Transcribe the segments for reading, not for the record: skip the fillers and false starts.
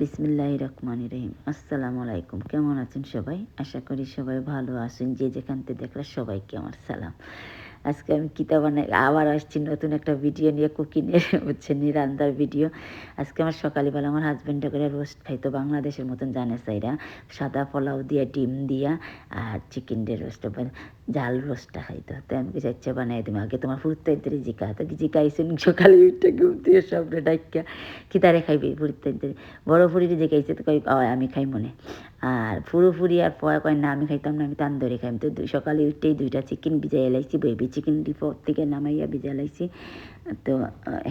বিসমিল্লাহির রহমানির রহিম। আসসালামু আলাইকুম। কেমন আছেন সবাই? আশা করি সবাই ভালো আছেন। যে যেখান থেকে দেখলে সবাইকে আমার সালাম। আজকে আমি কিতা বানাই আবার আসছি নতুন একটা ভিডিও নিয়ে, কুকিংয়ের হচ্ছে রান্নার ভিডিও। আজকে আমার সকালবেলা আমার হাজব্যান্ডে করে রোস্ট খাইতো বাংলাদেশের মতন জানে চাইরা, সাদা পোলাও দিয়া ডিম দিয়া আর চিকেন দিয়ে রোস্ট জাল রোস্টটা খাইতো। তো আমি কিছু ইচ্ছা বানাই দিম, আগে তোমার ফুরতাইতে জিকা তো জিকাইছেন সকালে উঠে ঘুম দিয়ে সবটা ডাইকা কিতারে খাইবি ফুরতাইতে বড় ফুরিরে জিকাইছে তো কই আমি খাই মনে। আর ফুরি আর পয়া কয় না আমি খাইতাম না, আমি তান্দুরি খাইম। তো সকালে উঠেই 2টা চিকেন ভিজাই লাইছি, বেবি চিকেন ডিপো থেকে নামাইয়া ভিজাই লাইছি। তো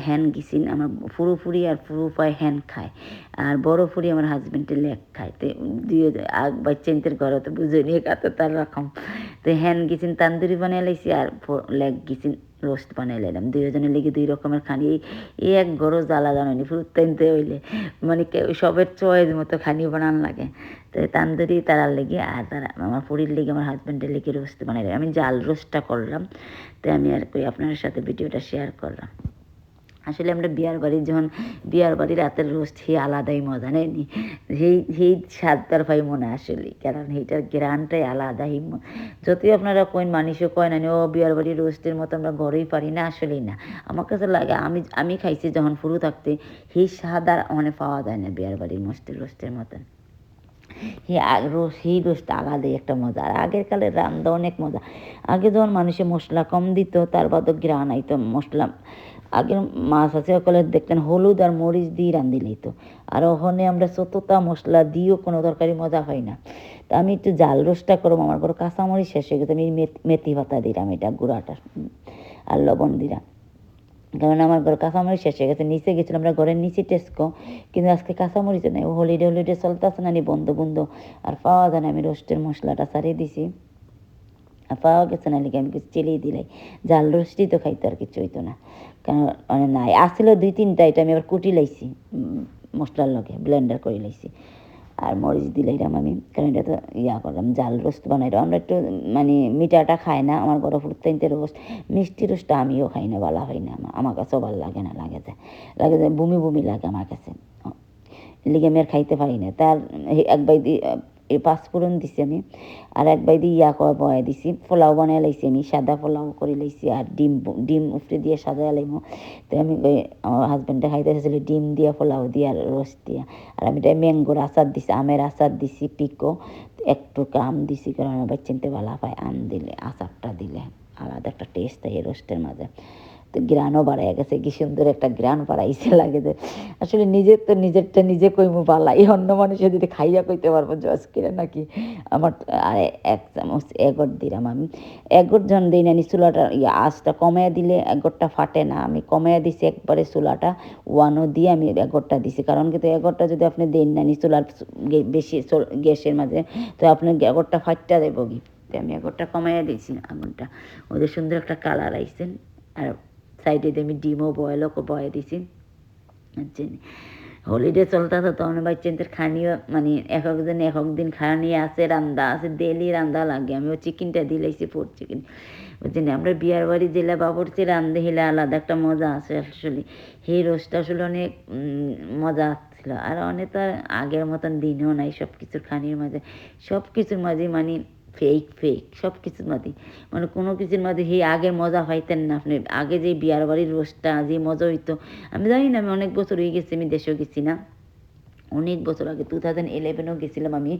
হ্যান গেছিন আমার ফুরি আর পয় হ্যান খায়, আর বড় ফুরি আমার হাজব্যান্ডের লেগ খায়। তো দুই বাচ্চাদের ঘরে তো বুঝে নিয়ে কাতো তার রকম। তো হ্যান গেছিন তান্দুরি বানিয়ে লাইছি, আর লেগ গেছিন রোস্ট বানাই লাইলাম। দুজনের লেগে 2 রকমের খানি। এই এক গরো জ্বালা জানি ফুরুত টাইনতে হইলে মানে সবের চয়েস মতো খানি বানান লাগে। তো তান্দুরি তারার লেগে আর তারা আমার পুরীর লেগে আমার হাজব্যান্ডের লেগে রোস্ট বানাই। আমি জাল রোস্টটা করলাম। তো আমি আর কই আপনার সাথে ভিডিওটা শেয়ার করলাম। আসলে আমরা বিয়ার বাড়ি রাতের রোস্ট সেই আলাদাই মজা নেয়নি, সেই স্বাদটার ভাই মনে আসলে, কারণ সেইটার গ্রানটাই আলাদা। যতই আপনারা কইন মানুষও কয় না ও বিয়ার বাড়ির রোস্টের মতো আমরা ঘরেই পারি না, আসলেই না। আমার কাছে লাগে আমি খাইছি যখন পুরো থাকতে, সেই স্বাদ আর মানে পাওয়া যায় না বিয়ার বাড়ির রোস্টের মতন। সেই রোস্ট আলাদাই একটা মজা। আর আগের কালের রান্না অনেক মজা। আগে যখন মানুষে মশলা কম দিত, তার বাদও গ্রান আইতো মশলা। আগের মাছ আছে সকলে দেখতেন হলুদ আর মরিচ দিয়ে রান্ধি লইতো, আর ওখানে আমরা যতটা মশলা দিয়েও কোনো তরকারি মজা হয় না। তা আমি একটু জাল রোস্টটা করবো, আমার বড় কাঁচামরিচ শেষ হয়ে গেছে, আমি মেথি পাতা দিলাম, এটা গুঁড়াটা আর লবণ দিলাম। কারণ আমার ঘরে কাঁচামরিচ শেষ হয়ে গেছে, নিচে গেছিলাম আমরা ঘরের নিচে টেস্কো, কিন্তু আজকে কাঁচামরিচ নেই। হলিডে চলতেছে না, নি বন্ধ আর পাওয়া যায় না। আমি রোস্টের মশলাটা সারিয়ে দিছি, আর পাওয়া গেছে না লিখে আমি কিছু চেলেই দিলাই। জাল রোস্টই তো খাইতো, আর কিছু হইতো না, কারণ মানে নাই আসছিল 2-3টা, এটা আমি আবার কুটি লাইছি মশলার লগে ব্লেন্ডার করে লাইছি। আর মরিচ দিলাইলাম আমি, কারণ এটা তো করলাম জাল রোস্ট বানাইলাম। আমরা একটু মানে মিঠাটা খাই না, আমার বড় ফুটতে রোস্ট মিষ্টি রোস্টটা আমিও খাই না, ভালো হয় না আমার কাছেও ভালো লাগে না, লাগে যায় বমি লাগে আমার কাছে, লিগে আমি আর খাইতে পারি না। তার একবার এই পাঁচফোড়ন দিছি আমি, আর একবার দিয়ে বয়া দিছি। পোলাও বানাই লাইছি, আমি সাদা পোলাও করে লাইছি, আর ডিম উফরে দিয়ে সাদা লাইমো। তো আমি আমার হাজব্যান্ডে খাইতে এসেছিলো ডিম দিয়া পোলাও দিয়া আর রোস্ট দিয়া। আর আমি এটা ম্যাঙ্গোর আচার দিছি, আমের আচার দিছি, পিকো একটু আম দিছি, কারণ আমার বাচ্চাতে ভালো পায় আম দিলে, আচারটা দিলে আলাদা একটা টেস্ট হয় এই রোস্টের মাঝে। তো গ্রানও বাড়াই গেছে, কি সুন্দর একটা গ্রান বাড়াইছে লাগে যে আসলে নিজেরটা নিজে কইমু পালাই, অন্য মানুষের যদি খাইয়া কইতে পারবো জজ কিরা নাকি। আমার আর 1 চামচ এগর দিলাম আমি। এগর যখন দিই নানি চুলাটা আঁচটা কমাইয়া দিলে এগরটা ফাটে না, আমি কমাইয়া দিছি একবারে চুলাটা 1 দিয়ে আমি এগরটা দিছি। কারণ কিন্তু এগরটা যদি আপনি দেন নানি চুলার বেশি গ্যাসের মাঝে, তো আপনার এগরটা ফাটটা দেবো কি। তো আমি এগরটা কমাইয়া দিয়েছি আগুনটা, ওদের সুন্দর একটা কালার আইসেন। আর সাইডে দিয়ে আমি ডিমও বয়ে দিছি। হলিডে চলতেছে তখন বাচ্চাদের খানিও মানে এক দিন খানি আছে, রান্দা আছে, ডেলি রান্দা লাগে। আমিও চিকেনটা দিলাইছি, পোর্ক চিকেন বুঝছেন। আমরা বিয়ার বাড়ি জেলা বাবরচি রান্ধে হলে আলাদা একটা মজা আছে আসলে। সেই রোস্টটা আসলে অনেক মজা ছিল। আর অনেক তো আর আগের মতন দিনও নাই, সব কিছুর খানির মাঝে সব কিছুর মাঝে মানে ফেক সব কিছুর মাঝে, মানে কোনো কিছুর মাঝে সেই আগের মজা পাইতেন না আপনি। আগে যে বিয়ার বাড়ির রোস্টটা যে মজা হইতো, আমি জানি না, আমি অনেক বছর হয়ে গেছি, আমি দেশেও গেছি না, অনেক বছর আগে 2011 গেছিলাম আমি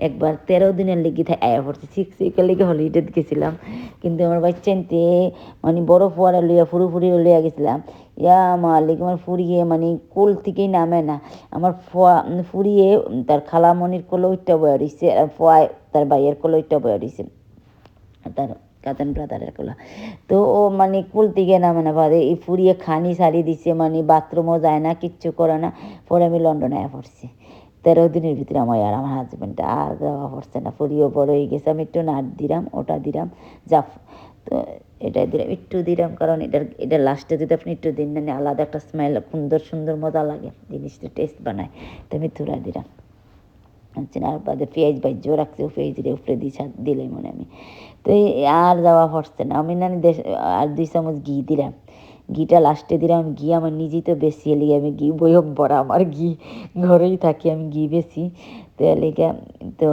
একবার, 13 দিনের লেগে আয়া পড়ছি, 6 উইকের লেগে হলিডে গেছিলাম। কিন্তু আমার বাচ্চানতে মানে বড় ফুয়ারা লইয়া ফুরি লইয়া গেছিলাম। মালিক আমার ফুরিয়ে মানে কোল থেকেই নামে না। আমার ফুরিয়ে তার খালামণির কোলে উঠটা বয়া দিচ্ছে, আর ফুয়ায় তার ভাইয়ের কোলে উঠটা বয়া দিচ্ছে, তার কাতান ব্রাদারের কোলা। তো ও মানে কুল থেকে নামে না, বাদে এই ফুরিয়ে খানি সারি দিছে, মানে বাথরুমও যায় না, কিচ্ছু করে না। পরে আমি লন্ডনে আয়া পড়ছি 13 দিনের ভিতরে, আমার আর আমার হাজব্যান্ড আর যাওয়া পড়ছে না। ফুরিও বড় হয়ে গেছে, আমি একটু নাট দিলাম, ওটা দিলাম জাফ, তো এটা দিলাম একটু দিলাম, কারণ এটা লাস্টে যদি আপনি একটু দিন না, আলাদা একটা স্মেল সুন্দর মজা লাগে, জিনিসটা টেস্ট বানায়। তো আমি তুলা দিলাম আচ্ছা। আর বাদে পেঁয়াজ ভাজ্যও রাখছি, ও পেঁয়াজ উপরে দিলে মনে আমি। তো আর যাওয়া পড়ছে না, আমি আর 2 চামচ ঘি দিলাম, ঘিটা লাস্টে দিলাম, ঘি আমার নিজেই তো বেশি এলিগে আমি ঘি বয়ক ভরা আমার ঘি ঘরেই থাকি, আমি ঘি বেশি তো এলিগে তো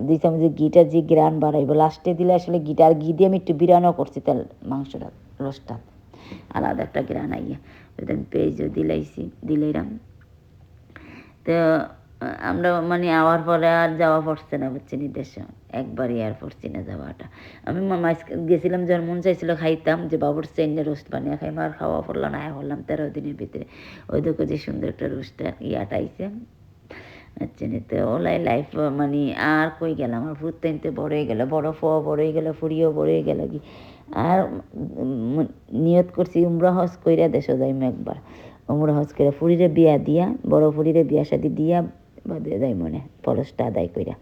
2 চামচ ঘিটা যে গ্রান বাড়াইব লাস্টে দিলে আসলে ঘিটা, আর ঘি দিয়ে আমি একটু বিরানও করছি তেল মাংসটা রোস্টটা আলাদা একটা গ্রান আইয়া পেঁয়াজও দিলাইরাম। তো আমরা মানে আওয়ার পরে আর যাওয়া পড়ছে না বুঝছি দেশে, একবারই আর পড়ছি না যাওয়াটা। আমি মাছ গেছিলাম যখন মন চাইছিল খাইতাম যে বাবুর চেন্নে রোস্ট বানিয়ে খাই, আর খাওয়া পড়লো না, হলাম 13 দিনের ভিতরে। ওই দেখো যে সুন্দর একটা রোস্টটা ইয়াটা আইছে আচ্ছা তো ওলাই লাইফ মানে আর কই গেলাম, আমার ভূত টাইমতে বড় হয়ে গেল, বড় বড় হয়ে গেল, ফুরিও বড় হয়ে গেল কি আর নিয়ত করছি উমরা হজ কইরা দেশে যাইম একবার, উমরা হজ করে ফুরিরে বিয়া দিয়া, বড় ফুরিরে বিয়া শাদি দিয়া বাদে যাই মনে ফরজটা আদায় কইরা।